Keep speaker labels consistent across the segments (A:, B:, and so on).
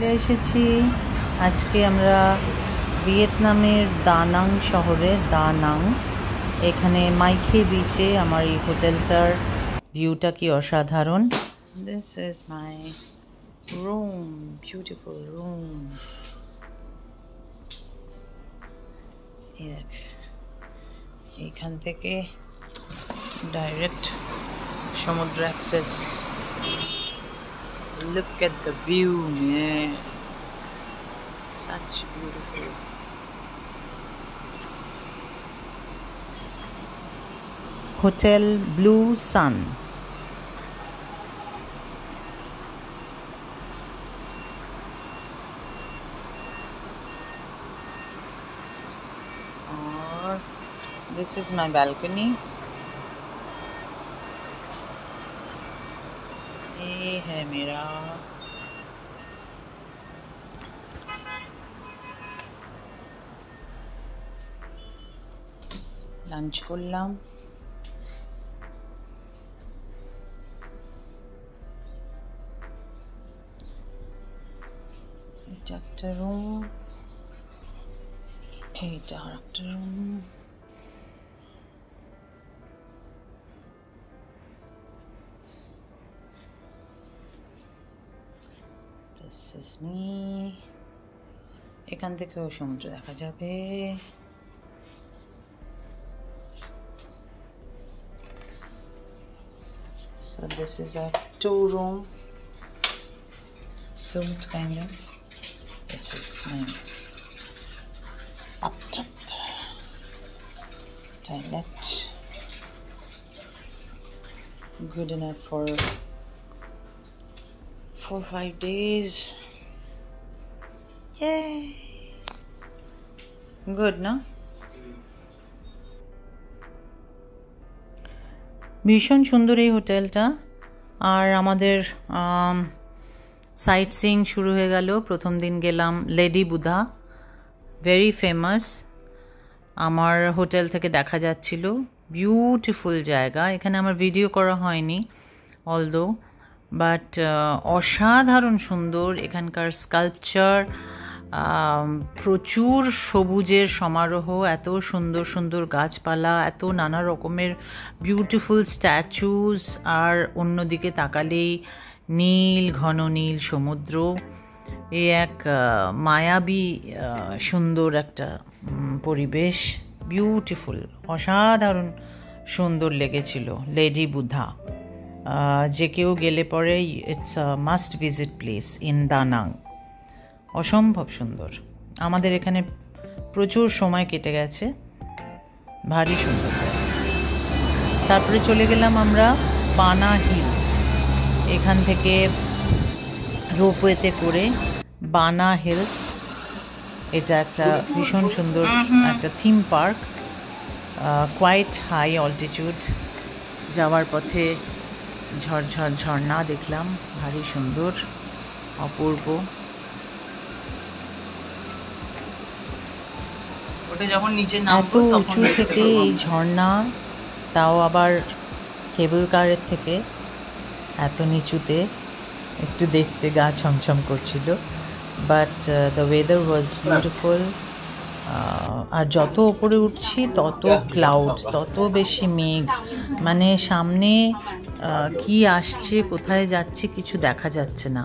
A: চলে এসেছি আজকে আমরা ভিয়েতনামের দানাং শহরে। দানাং এখানে মাইখে বিচে আমার এই হোটেলটার ভিউটা কি অসাধারণ। This is my room, beautiful room. এইখান থেকে ডাইরেক্ট সমুদ্র access. Look at the view, man. Such beautiful. Hotel Blue Sun. Or this is my balcony. ये है मेरा লাঞ্চ করলাম। এটা একটা রুম, এইটা আর একটা রুম। This is me. এখান থেকেও সমুদ্র দেখা যাবে। So this is a 2-room suite kind of. This is my bathtub, toilet. Good enough for 4-5 days. Yay! Good, no? ভীষণ সুন্দর এই হোটেলটা। আর আমাদের সাইট সিইং শুরু হয়ে গেল। প্রথম দিন গেলাম লেডি বুধা, ভেরি ফেমাস। আমার হোটেল থেকে দেখা যাচ্ছিল, বিউটিফুল জায়গা। এখানে আমার ভিডিও করা হয়নি অলদো, বাট অসাধারণ সুন্দর এখানকার স্কাল্পচার। প্রচুর সবুজের সমারোহ, এত সুন্দর সুন্দর গাছপালা, এত নানা রকমের বিউটিফুল স্ট্যাচুস। আর অন্যদিকে তাকালেই নীল, ঘন নীল সমুদ্র। এ এক মায়াবী সুন্দর একটা পরিবেশ, বিউটিফুল, অসাধারণ সুন্দর লেগেছিল লেডি বুধা। যে কেউ গেলে পরে it's a must visit place in Da Nang. অসম্ভব সুন্দর। আমাদের এখানে প্রচুর সময় কেটে গেছে, ভারী সুন্দর। তারপরে চলে গেলাম আমরা বানা হিলস। এখান থেকে রোপওয়েতে করে বানা হিলস, এটা একটা ভীষণ সুন্দর একটা theme park, quite high altitude. যাওয়ার পথে ঝরঝর ঝর্ণা দেখলাম, ভারী সুন্দর, অপূর্ব। এত উঁচু থেকে এই ঝর্ণা, তাও আবার কেবল কারের থেকে এত নিচুতে, একটু দেখতে গা ছমছম করছিল। But the weather was beautiful. আর যত ওপরে উঠছি তত ক্লাউড, তত বেশি মেঘ। মানে সামনে কি আসছে, কোথায় যাচ্ছে কিছু দেখা যাচ্ছে না,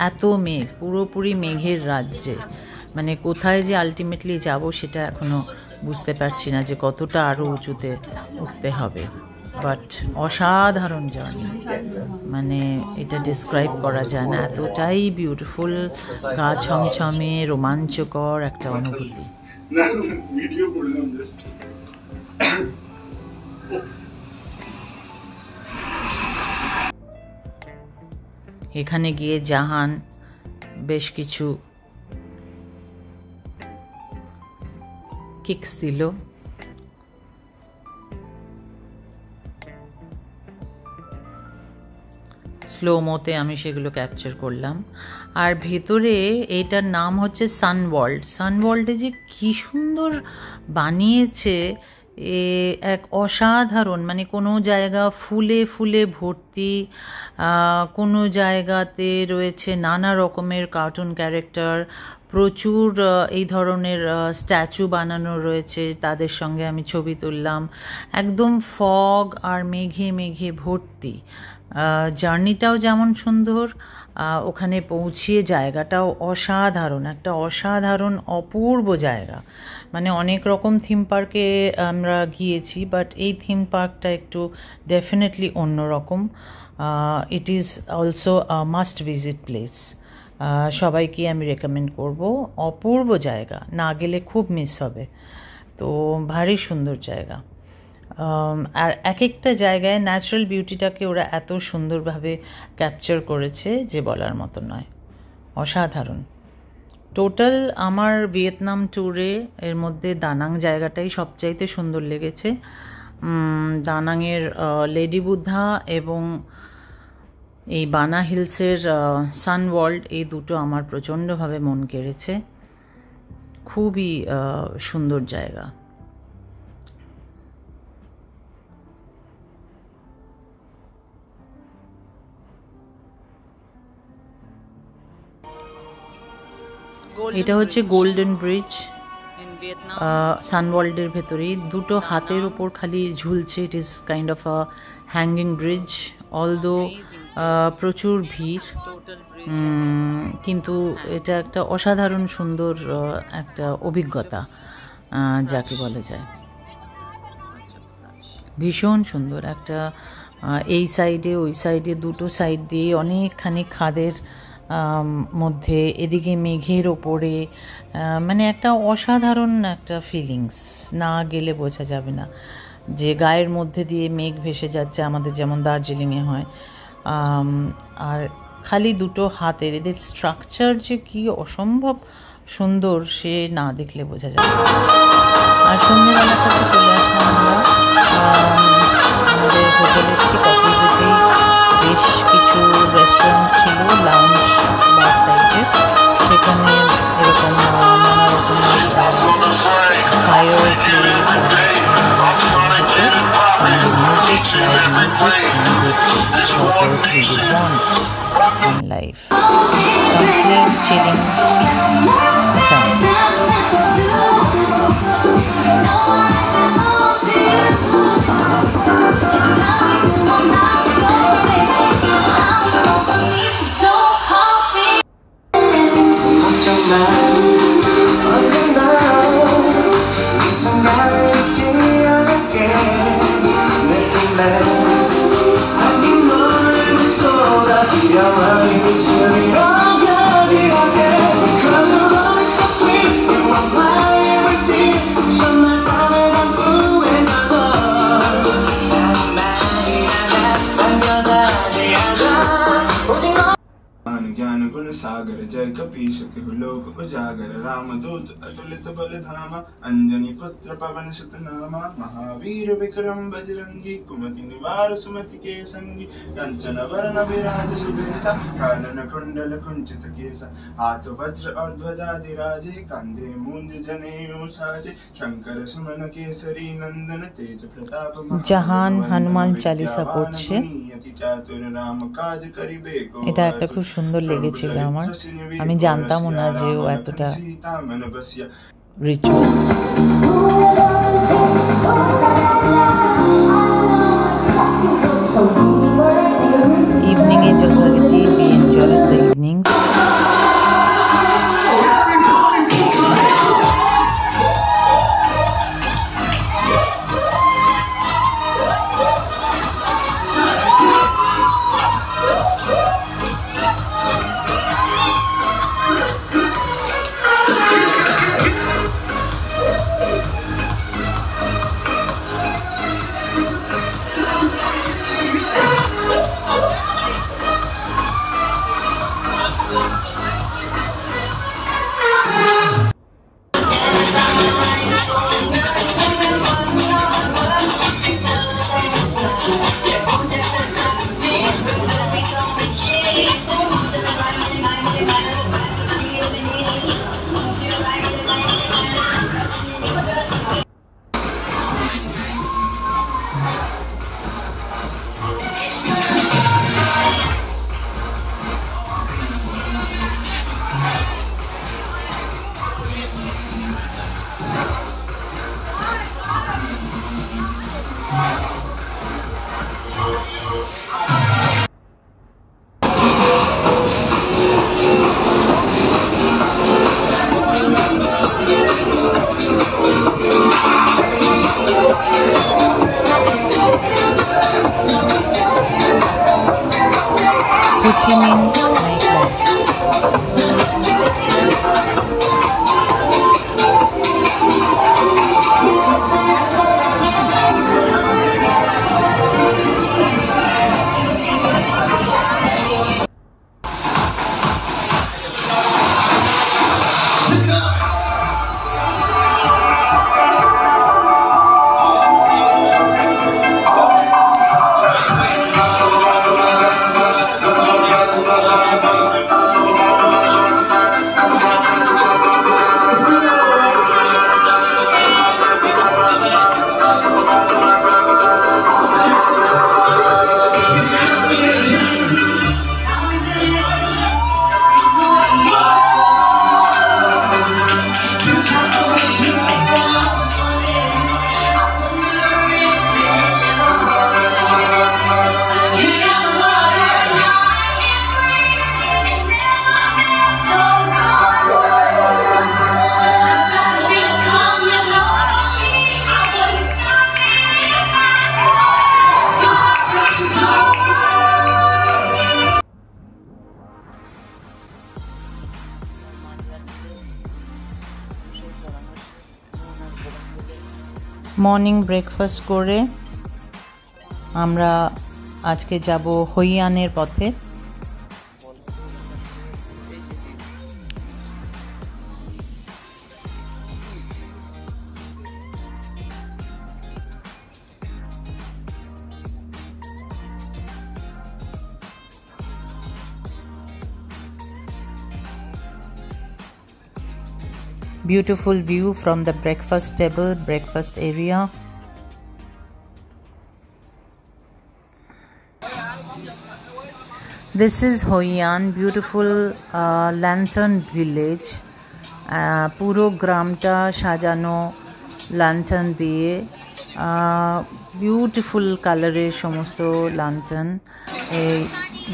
A: এত মেঘ, পুরোপুরি মেঘের রাজ্যে। মানে কোথায় যে আলটিমেটলি যাব সেটা এখনো বুঝতে পারছি না, যে কতটা আরও উঁচুতে উঠতে হবে। বাট অসাধারণ জার্নি, মানে এটা ডিসক্রাইব করা যায় না, এতটাই বিউটিফুল, গা ছমছমে রোমাঞ্চকর একটা অনুভূতি। এখানে গিয়ে জাহান বেশ কিছু কিক্স দিল। স্লোমোতে আমি সেগুলো ক্যাপচার করলাম। আর ভেতরে এটার নাম হচ্ছে সানওয়ার্ল্ড। সানওয়ার্ল্ডে যে কী সুন্দর বানিয়েছে, এক অসাধারণ, মানে কোনো জায়গা ফুলে ফুলে ভর্তি, কোনো জায়গাতে রয়েছে নানা রকমের কার্টুন ক্যারেক্টার, প্রচুর এই ধরনের স্ট্যাচু বানানো রয়েছে, তাদের সঙ্গে আমি ছবি তুললাম। একদম ফগ আর মেঘে মেঘে ভর্তি। জার্নিটাও যেমন সুন্দর, ওখানে পৌঁছিয়ে জায়গাটাও অসাধারণ, একটা অসাধারণ অপূর্ব জায়গা। মানে অনেক রকম থিম পার্কে আমরা গিয়েছি, বাট এই থিম পার্কটা একটু ডেফিনেটলি অন্যরকম। It is also must visit place. সবাইকে আমি রেকমেন্ড করব। অপূর্ব জায়গা, না গেলে খুব মিস হবে। তো ভারী সুন্দর জায়গা। আর এক একটা জায়গায় ন্যাচারাল বিউটিটাকে ওরা এত সুন্দরভাবে ক্যাপচার করেছে যে বলার মতো নয়, অসাধারণ। টোটাল আমার ভিয়েতনাম ট্যুরে এর মধ্যে দানাং জায়গাটাই সবচাইতে সুন্দর লেগেছে। দানাংয়ের লেডি বুদ্ধা এবং এই বানা হিলসের সান ওয়ার্ল্ড, এই দুটো আমার প্রচণ্ডভাবে মন কেড়েছে। খুবই সুন্দর জায়গা। এটা হচ্ছে গোল্ডেন ব্রিজ, সানওয়ার্ল্ডের ভেতরেই। দুটো হাতের ওপর খালি ঝুলছে। It is kind of a hanging bridge, although প্রচুর ভিড়, কিন্তু এটা একটা অসাধারণ সুন্দর একটা অভিজ্ঞতা যাকে বলা যায়। ভীষণ সুন্দর একটা, এই সাইডে ওই সাইডে দুটো সাইড দিয়ে অনেকখানি খাদের মধ্যে, এদিকে মেঘের ওপরে, মানে একটা অসাধারণ একটা ফিলিংস, না গেলে বোঝা যাবে না যে গায়ের মধ্যে দিয়ে মেঘ ভেসে যাচ্ছে, আমাদের যেমন দার্জিলিংয়ে হয়। আর খালি দুটো হাতের, এদের স্ট্রাকচার যে কি অসম্ভব সুন্দর, সে না দেখলে বোঝা যাবে না। আর সন্ধ্যেবেলাটাতে চলে আসলাম আমরা আমাদের হোটেলের ঠিক অপোজিটেই বেশ কিছু রেস্টুরেন্ট ছিল, লাউঞ্জ বার টাইপের। সেখানে এরকম নানা রকমের fire life. Complete chilling time.
B: सागर जय कपीशति लोक उजागर रामदूत अतुलित बल धामा अंजनी पुत्र पवन सुत नामा महावीर विक्रम बजरंगी कुमति निवार सुमति के संगी कंचन वरण विराज सुबेसा कानन कुंडल कुंचित केसा हाथ वज्र और ध्वजा दिराजे कंधे मूंज जनेऊ साजे शंकर सुमन केसरी नंदन तेज प्रताप
A: জাহান হনুমান চালিসা পড়ছে।
B: चातुर राम काज करिबे को।
A: এটা একটা খুব সুন্দর লেগেছিল আমার, আমি জানতামও না যে ও এতটা রিচুয়ালস। ইভিনিং এ যথারীতি we enjoy the evenings. Morning breakfast করে আমরা আজকে যাব হইয়ানের পথে। Beautiful view from the breakfast table, breakfast area. This is Hoi An, beautiful lantern village. পুরো গ্রামটা সাজানো ল্যান্টার্ন দিয়ে, বিউটিফুল কালারের সমস্ত ল্যান্টার্ন।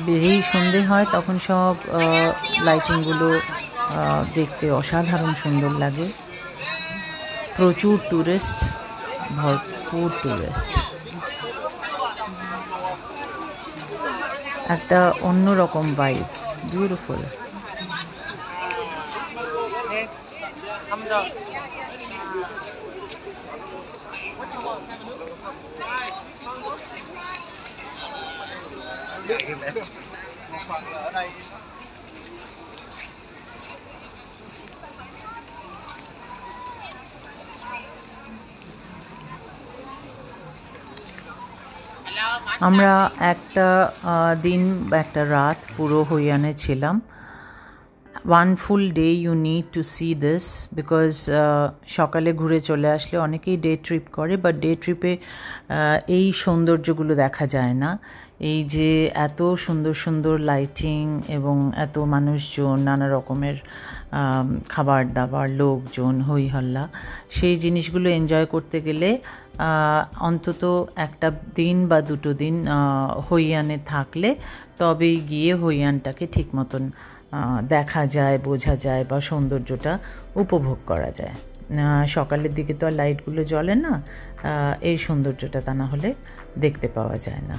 A: যেই সন্ধে হয় তখন সব লাইটিংগুলো দেখতে অসাধারণ সুন্দর লাগে। প্রচুর টুরিস্ট, ভরপুর টুরিস্ট, একটা অন্যরকম ভাইবস, বিউটিফুল। আমরা একটা দিন একটা রাত পুরো হইয়ানে ছিলাম। one full day you need to see this because সকালে ঘুরে চলে আসলে অনেকেই ডে ট্রিপ করে, বাট ডে ট্রিপে এই সৌন্দর্যগুলো দেখা যায় না। এই যে এত সুন্দর সুন্দর লাইটিং এবং এত মানুষজন, নানা রকমের খাবার দাবার, লোকজন, হই হল্লা, সেই জিনিসগুলো এনজয় করতে গেলে অন্তত একটা দিন বা দুটো দিন হইয়ানে থাকলে তবেই গিয়ে হইয়ানটাকে ঠিক মতন দেখা যায়, বোঝা যায় বা সৌন্দর্যটা উপভোগ করা যায়। সকালের দিকে তো আর লাইটগুলো জ্বলে না, এই সৌন্দর্যটা তা না হলে দেখতে পাওয়া যায় না।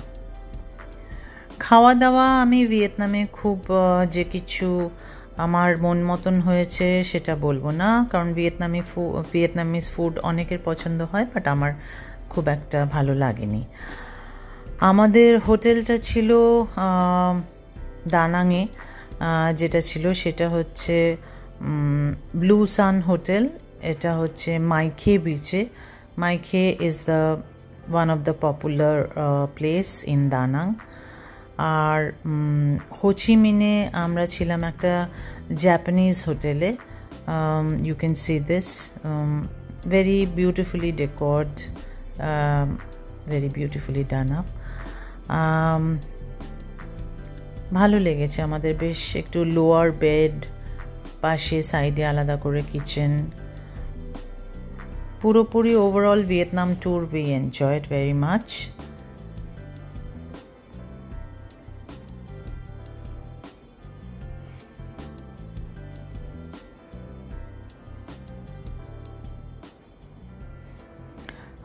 A: খাওয়া দাওয়া আমি ভিয়েতনামে খুব যে কিছু আমার মন মতন হয়েছে সেটা বলবো না, কারণ ভিয়েতনামিজ ফুড অনেকের পছন্দ হয়, বাট আমার খুব একটা ভালো লাগেনি। আমাদের হোটেলটা ছিল দানাংয়ে, যেটা ছিল সেটা হচ্ছে ব্লু সান হোটেল। এটা হচ্ছে মাইখে বিচে। My Khe is the one of the popular place in Da Nang. আর হোচিমিনে আমরা ছিলাম একটা জাপানিজ হোটেলে। You can see this, very beautifully decorated, very beautifully done up. ভালো লেগেছে আমাদের, বেশ একটু লোয়ার বেড, পাশে সাইডে আলাদা করে কিচেন। পুরোপুরি overall Vietnam tour we enjoyed very much.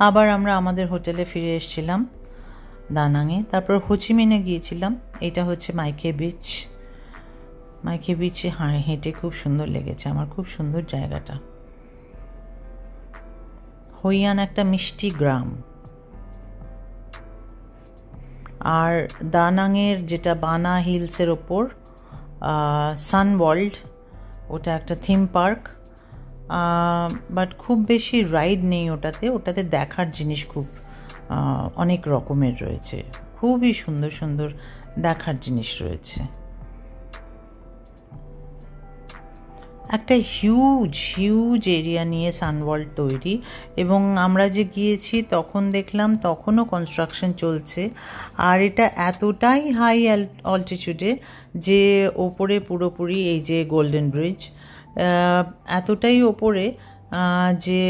A: আবার আমরা আমাদের হোটেলে ফিরে এসেছিলাম দানাংয়ে। তারপর হোচিমিনে গিয়েছিলাম। এটা হচ্ছে মাইখে বিচ। মাইখে বিচে হেঁটে খুব সুন্দর লেগেছে আমার, খুব সুন্দর জায়গাটা। হইয়ান একটা মিষ্টি গ্রাম। আর দানাংয়ের যেটা বানা হিলসের ওপর সান ওয়ার্ল্ড, ওটা একটা থিম পার্ক, বাট খুব বেশি রাইড নেই ওটাতে। ওটাতে দেখার জিনিস খুব অনেক রকমের রয়েছে, খুবই সুন্দর সুন্দর দেখার জিনিস রয়েছে। একটা হিউজ এরিয়া নিয়ে সানওয়ার্ল্ড তৈরি, এবং আমরা যে গিয়েছি তখন দেখলাম তখনও কনস্ট্রাকশন চলছে। আর এটা এতটাই হাই অল্টিটিউডে যে ওপরে পুরোপুরি এই যে গোল্ডেন ব্রিজ এতটাই ওপরে যে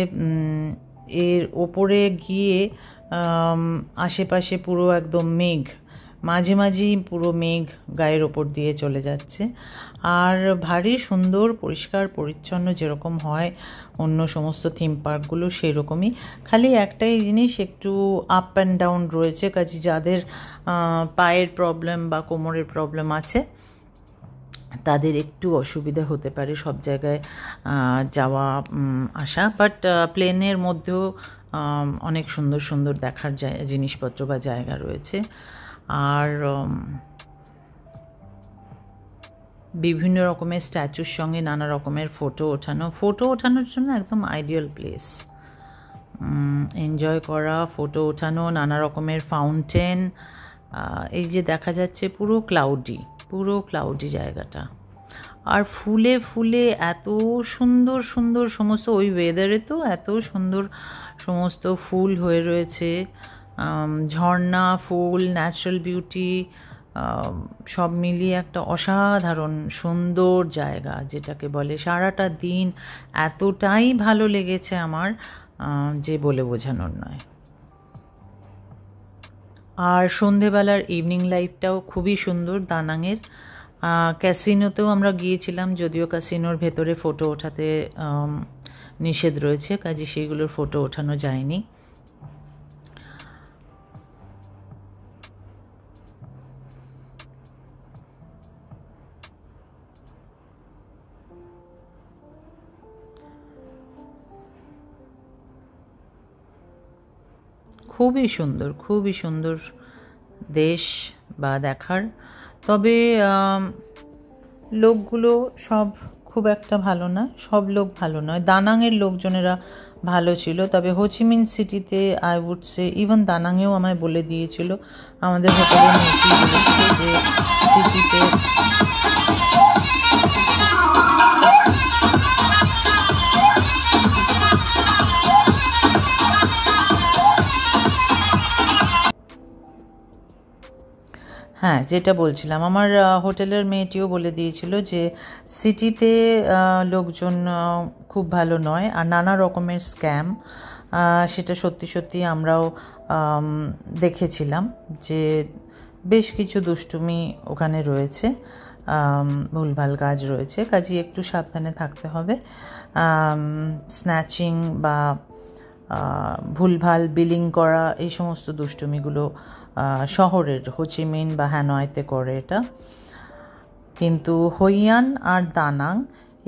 A: এর ওপরে গিয়ে আশেপাশে পুরো একদম মেঘ, মাঝে মাঝেই পুরো মেঘ গায়ের ওপর দিয়ে চলে যাচ্ছে। আর ভারী সুন্দর, পরিষ্কার পরিচ্ছন্ন, যেরকম হয় অন্য সমস্ত থিম পার্কগুলো সেই রকমই। খালি একটাই জিনিস, একটু আপ অ্যান্ড ডাউন রয়েছে, কাজে যাদের পায়ের প্রবলেম বা কোমরের প্রবলেম আছে তাদের একটু অসুবিধা হতে পারে সব জায়গায় যাওয়া আসা। বাট প্লেনের মধ্যেও অনেক সুন্দর সুন্দর দেখার জিনিসপত্র বা জায়গা রয়েছে। আর বিভিন্ন রকমের স্ট্যাচুর সঙ্গে নানা রকমের ফটো ওঠানোর জন্য একদম আইডিয়াল প্লেস। এনজয় করা, ফটো ওঠানো, নানা রকমের ফাউন্টেন। এই যে দেখা যাচ্ছে পুরো ক্লাউডি জায়গাটা, আর ফুলে ফুলে এত সুন্দর সুন্দর সমস্ত, ওই ওয়েদারে তো এত সুন্দর সমস্ত ফুল হয়ে রয়েছে। ঝর্ণা, ফুল, ন্যাচারাল বিউটি সব মিলিয়ে একটা অসাধারণ সুন্দর জায়গা, যেটাকে বলে সারাটা দিন এতটাই ভালো লেগেছে আমার যে বলে বোঝানোর নয়। আর সন্ধেবেলার ইভিনিং লাইফটাও খুবই সুন্দর দানাংয়ের। ক্যাসিনোতেও আমরা গিয়েছিলাম, যদিও ক্যাসিনোর ভেতরে ফটো ওঠাতে নিষেধ রয়েছে, কাজে সেইগুলোর ফটো ওঠানো যায়নি। খুবই সুন্দর দেশ বা দেখার। তবে লোকগুলো সব খুব একটা ভালো না, সব লোক ভালো নয়। দানাংয়ের লোকজনেরা ভালো ছিল, তবে হোচিমিন সিটিতে আই উড সে, ইভেন দানাংয়েও আমায় বলে দিয়েছিল, আমাদের হোটেলের মেয়েটি বলেছিল যে সিটিতে হ্যাঁ, যেটা বলছিলাম, আমার হোটেলের মেয়েটিও বলে দিয়েছিল যে সিটিতে লোকজন খুব ভালো নয়, আর নানা রকমের স্ক্যাম। সেটা সত্যি আমরাও দেখেছিলাম যে বেশ কিছু দুষ্টুমি ওখানে রয়েছে, ভুলভাল কাজ রয়েছে, কাজেই একটু সাবধানে থাকতে হবে। স্ন্যাচিং বা ভুলভাল বিলিং করা, এই সমস্ত দুষ্টুমিগুলো শহরের হোচিমিন বা হ্যানয়তে করে এটা। কিন্তু হইয়ান আর দানাং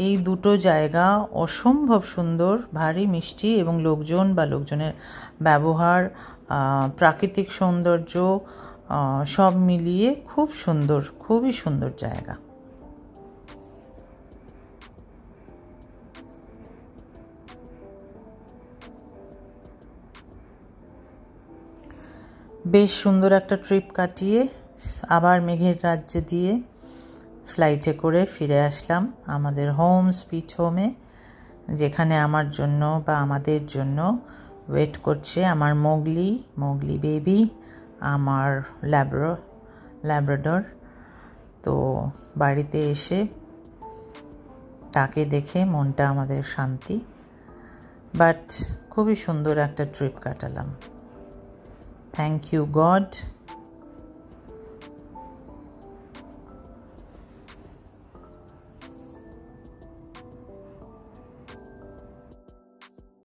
A: এই দুটো জায়গা অসম্ভব সুন্দর, ভারী মিষ্টি, এবং লোকজনের ব্যবহার, প্রাকৃতিক সৌন্দর্য সব মিলিয়ে খুবই সুন্দর জায়গা। বেশ সুন্দর একটা ট্রিপ কাটিয়ে আবার মেঘের রাজ্যে দিয়ে ফ্লাইটে করে ফিরে আসলাম আমাদের হোম সুইট হোমে, যেখানে আমার জন্য বা আমাদের জন্য ওয়েট করছে আমার মোগলি বেবি, আমার ল্যাব্রাডর। তো বাড়িতে এসে তাকে দেখে মনটা আমাদের শান্তি, বাট খুবই সুন্দর একটা ট্রিপ কাটালাম। Thank you, God.